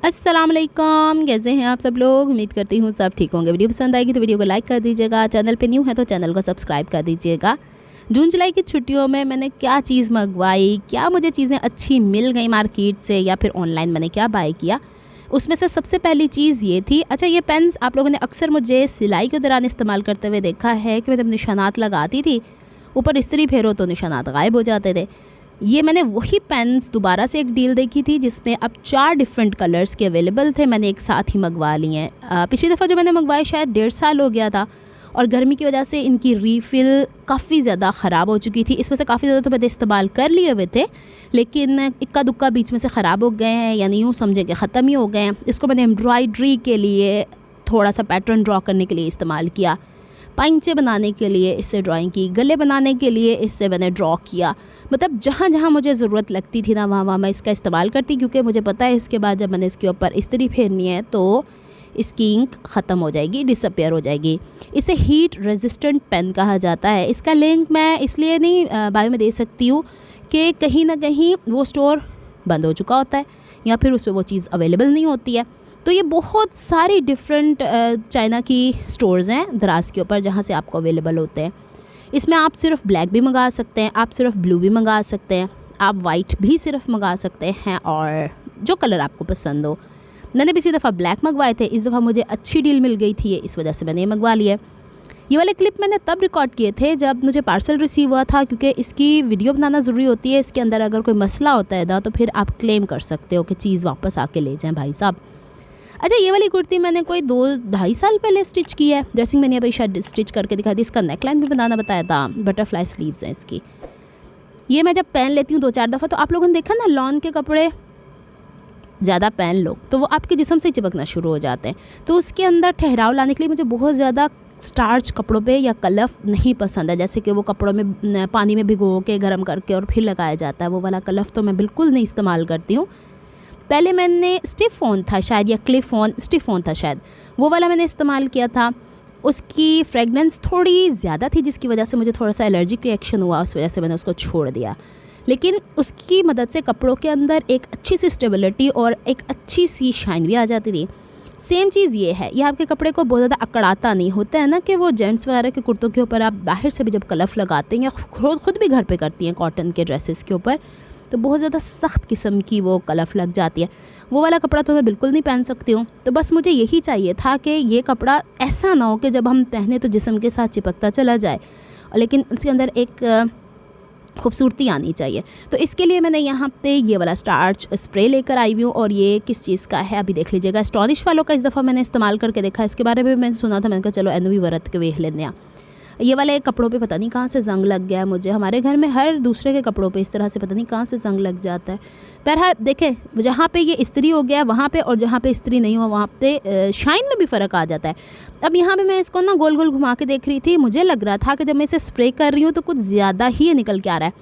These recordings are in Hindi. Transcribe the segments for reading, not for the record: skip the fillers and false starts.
अस्सलाम वालेकुम, कैसे हैं आप सब लोग। उम्मीद करती हूँ सब ठीक होंगे। वीडियो पसंद आएगी तो वीडियो को लाइक कर दीजिएगा। चैनल पे न्यू है तो चैनल को सब्सक्राइब कर दीजिएगा। जून जुलाई की छुट्टियों में मैंने क्या चीज़ मंगवाई, क्या मुझे चीज़ें अच्छी मिल गई मार्केट से या फिर ऑनलाइन मैंने क्या बाय किया, उसमें से सबसे पहली चीज़ ये थी। अच्छा, ये पेन्स आप लोगों ने अक्सर मुझे सिलाई के दौरान इस्तेमाल करते हुए देखा है कि मैं जब निशानात लगाती थी ऊपर इस्त्री फेरो तो निशानात गायब हो जाते थे। ये मैंने वही पेन्स दोबारा से एक डील देखी थी जिसमें अब 4 डिफरेंट कलर्स के अवेलेबल थे। मैंने एक साथ ही मंगवा लिए हैं। पिछली दफ़ा जो मैंने मंगवाए शायद 1.5 साल हो गया था और गर्मी की वजह से इनकी रीफ़िल काफ़ी ज़्यादा ख़राब हो चुकी थी। इसमें से काफ़ी ज़्यादा तो मैंने इस्तेमाल कर लिए हुए थे, लेकिन इक्का दुक्का बीच में से ख़राब हो गए हैं, यानी यूँ समझें कि ख़त्म ही हो गए हैं। इसको मैंने एम्ब्रॉयड्री के लिए, थोड़ा सा पैटर्न ड्रॉ करने के लिए इस्तेमाल किया, पैंचे बनाने के लिए इससे ड्राइंग की, गले बनाने के लिए इससे मैंने ड्रॉ किया। मतलब जहाँ जहाँ मुझे ज़रूरत लगती थी ना वहाँ मैं इसका इस्तेमाल करती, क्योंकि मुझे पता है इसके बाद जब मैंने इसके ऊपर इस्त्री फेरनी है तो इसकी इंक ख़त्म हो जाएगी, डिसअपेयर हो जाएगी। इसे हीट रेजिस्टेंट पेन कहा जाता है। इसका लिंक मैं इसलिए नहीं बायो में दे सकती हूँ कि कहीं ना कहीं वो स्टोर बंद हो चुका होता है या फिर उस पर वो चीज़ अवेलेबल नहीं होती है। तो ये बहुत सारी डिफरेंट चाइना की स्टोर्स हैं दराज के ऊपर जहाँ से आपको अवेलेबल होते हैं। इसमें आप सिर्फ ब्लैक भी मंगा सकते हैं, आप सिर्फ ब्लू भी मंगा सकते हैं, आप वाइट भी सिर्फ मंगा सकते हैं और जो कलर आपको पसंद हो। मैंने पिछली दफ़ा ब्लैक मंगवाए थे, इस दफ़ा मुझे अच्छी डील मिल गई थी, इस वजह से मैंने ये मंगवा लिया। ये वाले क्लिप मैंने तब रिकॉर्ड किए थे जब मुझे पार्सल रिसीव हुआ था, क्योंकि इसकी वीडियो बनाना ज़रूरी होती है। इसके अंदर अगर कोई मसला होता है ना तो फिर आप क्लेम कर सकते हो कि चीज़ वापस आके ले जाएँ भाई साहब। अच्छा, ये वाली कुर्ती मैंने कोई 2-2.5 साल पहले स्टिच की है, जैसे मैंने अभी शायद स्टिच करके दिखाई थी। इसका नेकलाइन भी बनाना बताया था, बटरफ्लाई स्लीव्स हैं इसकी। ये मैं जब पहन लेती हूँ 2-4 दफ़ा तो आप लोगों ने देखा ना, लॉन के कपड़े ज़्यादा पहन लो तो वो आपके जिस्म से चिपकना शुरू हो जाते हैं। तो उसके अंदर ठहराव लाने के लिए मुझे बहुत ज़्यादा स्टार्च कपड़ों पे या कलफ नहीं पसंद है। जैसे कि वो कपड़ों में पानी में भिगो के गर्म करके और फिर लगाया जाता है, वो वाला कलफ तो मैं बिल्कुल नहीं इस्तेमाल करती हूँ। पहले मैंने स्टिफ ऑन था शायद, या क्लिफ ऑन, स्टिफ ऑन था शायद, वो वाला मैंने इस्तेमाल किया था। उसकी फ्रेगनेंस थोड़ी ज़्यादा थी जिसकी वजह से मुझे थोड़ा सा एलर्जिक रिएक्शन हुआ, उस वजह से मैंने उसको छोड़ दिया। लेकिन उसकी मदद से कपड़ों के अंदर एक अच्छी सी स्टेबिलिटी और एक अच्छी सी शाइन भी आ जाती थी। सेम चीज़ ये है, ये आपके कपड़े को बहुत ज़्यादा अकड़ाता नहीं होता है ना, कि वो जेंट्स वगैरह के कुर्तों के ऊपर आप बाहर से भी जब कलफ लगाते हैं या खुद भी घर पे करती हैं कॉटन के ड्रेसेस के ऊपर, तो बहुत ज़्यादा सख्त किस्म की वो कलफ लग जाती है। वो वाला कपड़ा तो मैं बिल्कुल नहीं पहन सकती हूँ। तो बस मुझे यही चाहिए था कि ये कपड़ा ऐसा ना हो कि जब हम पहने तो जिस्म के साथ चिपकता चला जाए, लेकिन उसके अंदर एक खूबसूरती आनी चाहिए। तो इसके लिए मैंने यहाँ पे ये वाला स्टार्च स्प्रे लेकर आई हुई हूँ। और ये किस चीज़ का है अभी देख लीजिएगा। एस्टोनिश वालों का इस दफ़ा मैंने इस्तेमाल करके देखा, इसके बारे में मैंने सुना था, मैंने कहा चलो एनु भी वरत के वेख लेने। ये वाले कपड़ों पे पता नहीं कहाँ से जंग लग गया है मुझे। हमारे घर में हर दूसरे के कपड़ों पे इस तरह से पता नहीं कहाँ से जंग लग जाता है। बहरहाल देखें, जहाँ पे ये इस्त्री हो गया वहाँ पे और जहाँ पे इस्त्री नहीं हुआ वहाँ पे शाइन में भी फ़र्क आ जाता है। अब यहाँ पे मैं इसको ना गोल गोल घुमा के देख रही थी, मुझे लग रहा था कि जब मैं इसे स्प्रे कर रही हूँ तो कुछ ज़्यादा ही ये निकल के आ रहा है।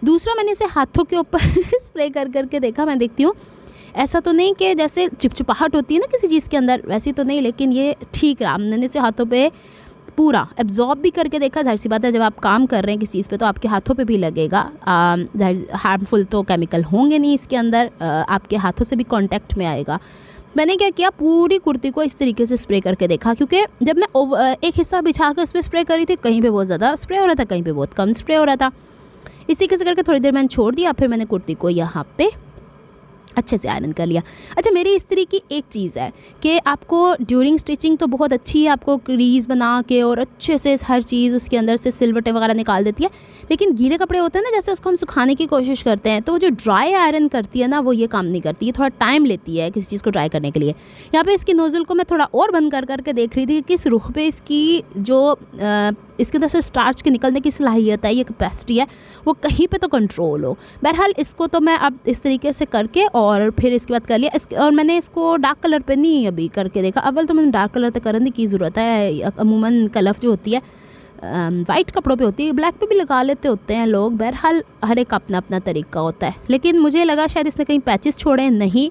दूसरा, मैंने इसे हाथों के ऊपर स्प्रे कर करके देखा, मैं देखती हूँ ऐसा तो नहीं कि जैसे चिपचिपाहट होती है ना किसी चीज़ के अंदर, वैसी तो नहीं, लेकिन ये ठीक रहा। मैंने इसे हाथों पे पूरा एब्जॉर्ब भी करके देखा। जाहिर सी बात है, जब आप काम कर रहे हैं किसी चीज़ पे तो आपके हाथों पे भी लगेगा। हार्मफुल तो केमिकल होंगे नहीं इसके अंदर, आपके हाथों से भी कांटेक्ट में आएगा। मैंने क्या किया, पूरी कुर्ती को इस तरीके से स्प्रे करके देखा, क्योंकि जब मैं एक हिस्सा बिछा कर उस पर स्प्रे करी थी, कहीं पे बहुत ज़्यादा स्प्रे हो रहा था, कहीं पे बहुत कम स्प्रे हो रहा था। इस तरीके से करके थोड़ी देर मैंने छोड़ दिया, फिर मैंने कुर्ती को यहाँ पे अच्छे से आयरन कर लिया। अच्छा, मेरी इस्त्री की एक चीज़ है कि आपको ड्यूरिंग स्टिचिंग तो बहुत अच्छी है, आपको क्रीज बना के और अच्छे से हर चीज़ उसके अंदर से सिलवटें वगैरह निकाल देती है। लेकिन गीले कपड़े होते हैं ना, जैसे उसको हम सुखाने की कोशिश करते हैं तो वो जो ड्राई आयरन करती है ना, वो ये काम नहीं करती है, थोड़ा टाइम लेती है किसी चीज़ को ड्राई करने के लिए। यहाँ पे इसकी नोज़ल को मैं थोड़ा और बंद कर करके देख रही थी कि किस रुख पे इसकी जो इसके अंदर से स्टार्च के निकलने की सलाहियत है, ये कैपेसिटी है, वो कहीं पे तो कंट्रोल हो। बहरहाल इसको तो मैं अब इस तरीके से करके और फिर इसके बाद कर लिया। और मैंने इसको डार्क कलर पे नहीं अभी करके देखा। अव्वल तो मैंने डार्क कलर तक करने की ज़रूरत है। अमूमन कलफ जो होती है वाइट कपड़ों पे होती है, ब्लैक पे भी लगा लेते होते हैं लोग। बहरहाल हर एक अपना अपना तरीका होता है, लेकिन मुझे लगा शायद इसने कहीं पैचेस छोड़े, नहीं,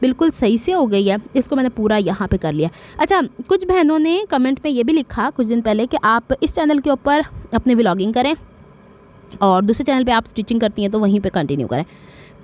बिल्कुल सही से हो गई है। इसको मैंने पूरा यहाँ पे कर लिया। अच्छा, कुछ बहनों ने कमेंट में ये भी लिखा कुछ दिन पहले कि आप इस चैनल के ऊपर अपनी व्लॉगिंग करें और दूसरे चैनल पे आप स्टिचिंग करती हैं तो वहीं पे कंटिन्यू करें।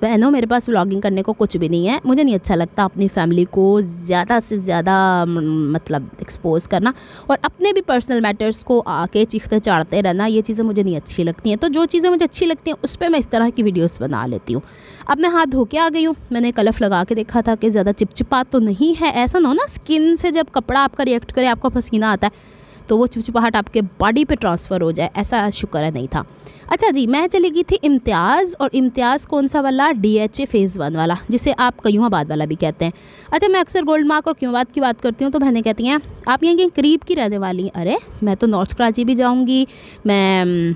बहनों मेरे पास व्लॉगिंग करने को कुछ भी नहीं है, मुझे नहीं अच्छा लगता अपनी फैमिली को ज़्यादा से ज़्यादा मतलब एक्सपोज करना और अपने भी पर्सनल मैटर्स को आके चीखते चाड़ते रहना, ये चीज़ें मुझे नहीं अच्छी लगती हैं। तो जो चीज़ें मुझे अच्छी लगती हैं उस पर मैं इस तरह की वीडियोस बना लेती हूँ। अब मैं हाथ धो के आ गई हूँ, मैंने कलफ लगा के देखा था कि ज़्यादा चिपचिपा तो नहीं है। ऐसा ना हो ना स्किन से जब कपड़ा आपका रिएक्ट करे, आपका पसीना आता है तो वो चिपचिपाहट आपके बॉडी पे ट्रांसफ़र हो जाए, ऐसा शुक्र है नहीं था। अच्छा जी, मैं चली गई थी इम्तियाज़, और इम्तियाज़ कौन सा वाला, DHA फेज़ 1 वाला, जिसे आप कयूमाबाद वाला भी कहते हैं। अच्छा, मैं अक्सर गोल्ड मार्क और क्यूमाबाद की बात करती हूँ तो बहनें कहती हैं आप यहाँ के करीब की रहने वाली। अरे मैं तो नॉर्थ कराची भी जाऊँगी, मैं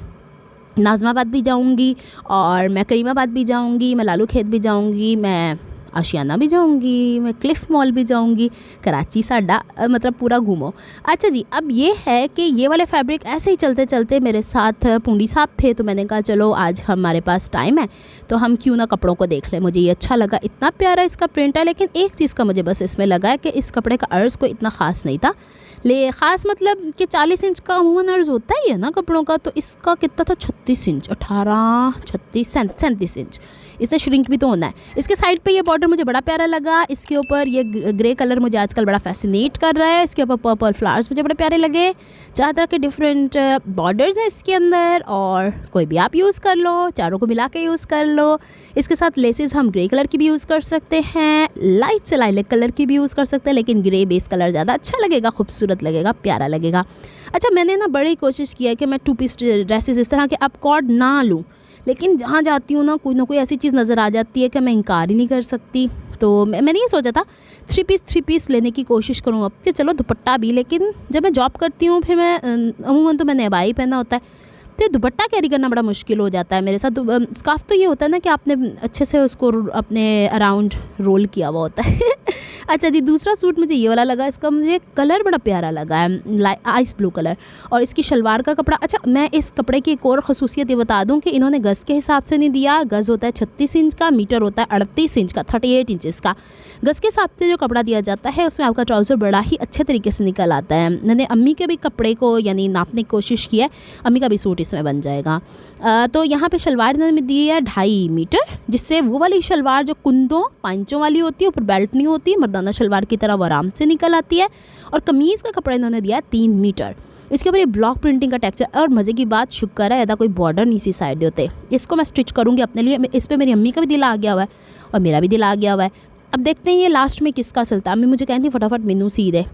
नाज़माबाद भी जाऊँगी, और मैं करीमाबाद भी जाऊँगी, मैं लालू खेत भी जाऊँगी, मैं आशियाना भी जाऊँगी, मैं क्लिफ मॉल भी जाऊँगी, कराची साडा मतलब पूरा घूमो। अच्छा जी, अब ये है कि ये वाले फैब्रिक ऐसे ही चलते चलते मेरे साथ पूंडी साहब थे, तो मैंने कहा चलो आज हमारे पास टाइम है तो हम क्यों ना कपड़ों को देख लें। मुझे ये अच्छा लगा, इतना प्यारा इसका प्रिंट है, लेकिन एक चीज़ का मुझे बस इसमें लगा है कि इस कपड़े का अर्ज़ कोई इतना ख़ास नहीं था। ख़ास मतलब कि 40 इंच का अमूमन अर्ज़ होता ही है ना कपड़ों का, तो इसका कितना था 36 इंच, 18, 36, 37 इंच। इससे श्रिंक भी तो होना है। इसके साइड पे ये बॉर्डर मुझे बड़ा प्यारा लगा, इसके ऊपर ये ग्रे कलर मुझे आजकल बड़ा फैसिनेट कर रहा है, इसके ऊपर पर्पल फ्लावर्स मुझे बड़े प्यारे लगे। 4 तरह के डिफरेंट बॉर्डर्स हैं इसके अंदर, और कोई भी आप यूज़ कर लो, चारों को मिला के यूज़ कर लो। इसके साथ लेसेस हम ग्रे कलर की भी यूज़ कर सकते हैं, लाइट से लाइलेक कलर की भी यूज़ कर सकते हैं, लेकिन ग्रे बेस कलर ज़्यादा अच्छा लगेगा, खूबसूरत लगेगा, प्यारा लगेगा। अच्छा, मैंने ना बड़ी कोशिश किया है कि मैं 2 पीस ड्रेसेस इस तरह के अब कॉर्ड ना लूँ, लेकिन जहाँ जाती हूँ ना कोई ऐसी चीज़ नज़र आ जाती है कि मैं इनकार ही नहीं कर सकती। तो मैंने ये सोचा था 3 पीस लेने की कोशिश करूँ अब कि चलो दुपट्टा भी, लेकिन जब मैं जॉब करती हूँ फिर मैं अमूमन तो मैंने अबाई पहना होता है, तो दुपट्टा कैरी करना बड़ा मुश्किल हो जाता है मेरे साथ। स्कार्फ तो ये होता है ना कि आपने अच्छे से उसको अपने अराउंड रोल किया हुआ होता है। अच्छा जी, दूसरा सूट मुझे ये वाला लगा, इसका मुझे कलर बड़ा प्यारा लगा है, आइस ब्लू कलर, और इसकी शलवार का कपड़ा। अच्छा, मैं इस कपड़े की एक और ख़ुसूसियत ये बता दूं कि इन्होंने गज़ के हिसाब से नहीं दिया। गज़ होता है 36 इंच का, मीटर होता है 38 इंच का, 38 इंचज़ का। गज़ के हिसाब से जो कपड़ा दिया जाता है उसमें आपका ट्राउज़र बड़ा ही अच्छे तरीके से निकल आता है। मैंने अम्मी के भी कपड़े को यानी नापने की कोशिश की है, अम्मी का भी सूट इसमें बन जाएगा। तो यहाँ पे शलवार इन्होंने दी है 2.5 मीटर, जिससे वो वाली शलवार जो कुंदों पांचों वाली होती है, ऊपर बेल्ट नहीं होती, मर्दाना शलवार की तरह वो आराम से निकल आती है। और कमीज़ का कपड़ा इन्होंने दिया है 3 मीटर। इसके ऊपर ये ब्लॉक प्रिंटिंग का टेक्सचर, और मज़े की बात शुक्र है ऐसा कोई बॉर्डर नहीं सी साइड होते। इसको मैं स्टिच करूँगी अपने लिए, इस पर मेरी अम्मी का भी दिल आ गया हुआ है और मेरा भी दिल आ गया हुआ है। अब देखते हैं ये लास्ट में किसका चलता है। अम्मी मुझे कहती फटाफट मीनू सी दे,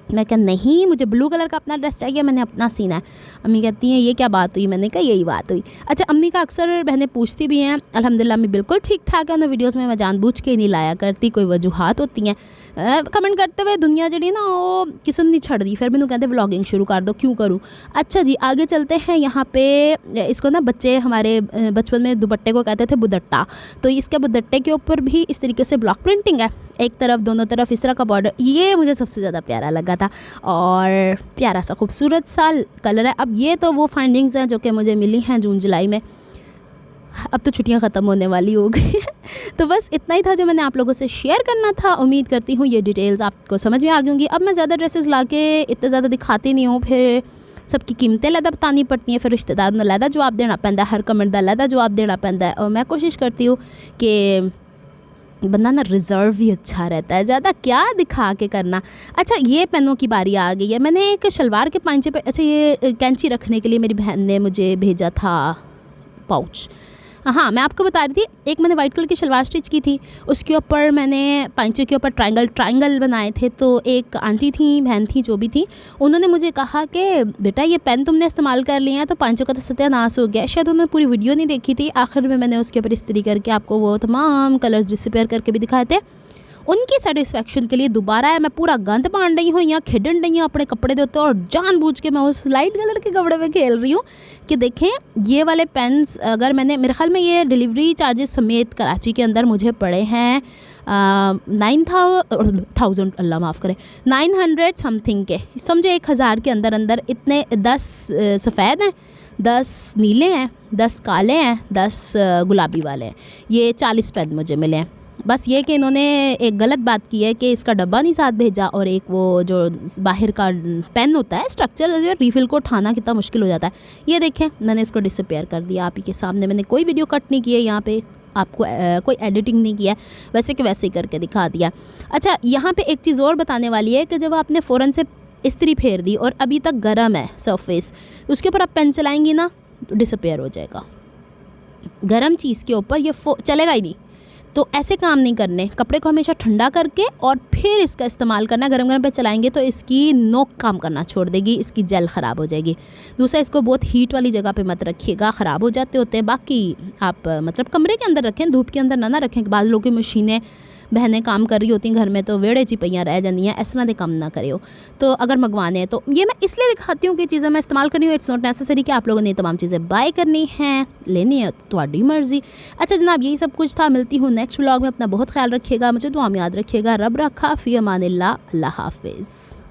मैं कहा नहीं, मुझे ब्लू कलर का अपना ड्रेस चाहिए, मैंने अपना सीना है। अम्मी कहती हैं ये क्या बात हुई, मैंने कहा यही बात हुई। अच्छा, अम्मी का अक्सर बहनें पूछती भी हैं, अल्हम्दुलिल्लाह अम्मी बिल्कुल ठीक ठाक है, उन्हें वीडियोस में मैं जानबूझ के नहीं लाया करती, कोई वजूहात होती हैं कमेंट करते हुए दुनिया जड़ी ना वो किसी नहीं छड़ दी, फिर मैंने कहते व्लॉगिंग शुरू कर दो, क्यों करूँ। अच्छा जी, आगे चलते हैं। यहाँ पे इसको ना बच्चे हमारे बचपन में दुपट्टे को कहते थे बुदट्टा, तो इसके बुदट्टे के ऊपर भी इस तरीके से ब्लॉक प्रिंटिंग है, एक तरफ दोनों तरफ इस तरह का बॉर्डर। ये मुझे सबसे ज़्यादा प्यारा लगा था, और प्यारा सा खूबसूरत सा कलर है। अब ये तो वो फाइंडिंग्स हैं जो कि मुझे मिली हैं जून जुलाई में, अब तो छुट्टियां ख़त्म होने वाली हो गई। तो बस इतना ही था जो मैंने आप लोगों से शेयर करना था। उम्मीद करती हूँ ये डिटेल्स आपको समझ में आ गई होंगी। अब मैं ज़्यादा ड्रेसेस ला के इतने ज़्यादा दिखाती नहीं हूँ, फिर सबकी कीमतें लैदा बतानी पड़ती हैं, फिर रिश्तेदार ने लैदा जवाब देना पैंदा, हर कमेंट का लैदा जवाब देना पैंदा है। और मैं कोशिश करती हूँ कि बंदा ना रिज़र्व ही अच्छा रहता है, ज़्यादा क्या दिखा के करना। अच्छा, ये पेनों की बारी आ गई है। मैंने एक शलवार के पांचे पे, अच्छा ये कैंची रखने के लिए मेरी बहन ने मुझे भेजा था पाउच। हाँ, मैं आपको बता रही थी, एक मैंने वाइट कलर की शलवार स्टिच की थी, उसके ऊपर मैंने पांचे के ऊपर ट्रायंगल बनाए थे। तो एक आंटी थी, बहन थी, जो भी थी, उन्होंने मुझे कहा कि बेटा ये पेन तुमने इस्तेमाल कर लिया है तो पांचों का तो सत्यानाश हो गया। शायद उन्होंने पूरी वीडियो नहीं देखी थी, आखिर में मैंने उसके ऊपर इस्त्री करके आपको वो तमाम कलर्स डिसअपीयर करके भी दिखाए थे। उनकी सेटिस्फेक्शन के लिए दोबारा मैं पूरा गंद पान रही हूँ या खेडन रही हूँ अपने कपड़े देते, और जानबूझ के मैं उस लाइट कलर के कपड़े में खेल रही हूँ कि देखें ये वाले पेन्स, अगर मैंने, मेरे ख्याल में ये डिलीवरी चार्जेस समेत कराची के अंदर मुझे पड़े हैं 9,000, अल्लाह माफ़ करे, 900 समथिंग के, समझो 1,000 के अंदर अंदर। इतने 10 सफ़ेद हैं, 10 नीले हैं, 10 काले हैं, 10 गुलाबी वाले हैं। ये 40 पेन मुझे मिले हैं। बस ये कि इन्होंने एक गलत बात की है कि इसका डब्बा नहीं साथ भेजा, और एक वो जो बाहर का पेन होता है स्ट्रक्चर, जो रिफ़िल को उठाना कितना मुश्किल हो जाता है। ये देखें, मैंने इसको डिसअपीयर कर दिया आप ही के सामने, मैंने कोई वीडियो कट नहीं की है यहाँ पे, आपको कोई एडिटिंग नहीं किया है, वैसे कि वैसे ही करके दिखा दिया। अच्छा, यहाँ पे एक चीज़ और बताने वाली है कि जब आपने फ़ौरन से इस्त्री फेर दी और अभी तक गर्म है सरफेस, उसके ऊपर आप पेन चलाएंगी ना तो डिसअपेयर हो जाएगा। गर्म चीज़ के ऊपर ये चलेगा ही नहीं। तो ऐसे काम नहीं करने, कपड़े को हमेशा ठंडा करके और फिर इसका इस्तेमाल करना। गरम गरम पे चलाएंगे तो इसकी नोक काम करना छोड़ देगी, इसकी जेल ख़राब हो जाएगी। दूसरा, इसको बहुत हीट वाली जगह पे मत रखिएगा, ख़राब हो जाते होते हैं। बाकी आप मतलब कमरे के अंदर रखें, धूप के अंदर ना रखें। बाद लोगों की मशीनें बहनें काम कर रही होती हैं घर में तो वेड़े ची पहियाँ रह जाती हैं, इस तरह के काम ना करियो। तो अगर मंगवाने हैं तो ये मैं इसलिए दिखाती हूँ कि चीज़ें मैं इस्तेमाल करनी हूँ। इट्स नॉट नेसेसरी कि आप लोगों ने तमाम चीज़ें बाय करनी हैं, लेनी है तो थोड़ी मर्जी। अच्छा जनाब, यही सब कुछ था। मिलती हूँ नेक्स्ट व्लॉग में। अपना बहुत ख्याल रखिएगा, मुझे दुआ में याद रखिएगा। रब रखा फ़ी अमानिल्लाह, अल्लाह हाफिज़।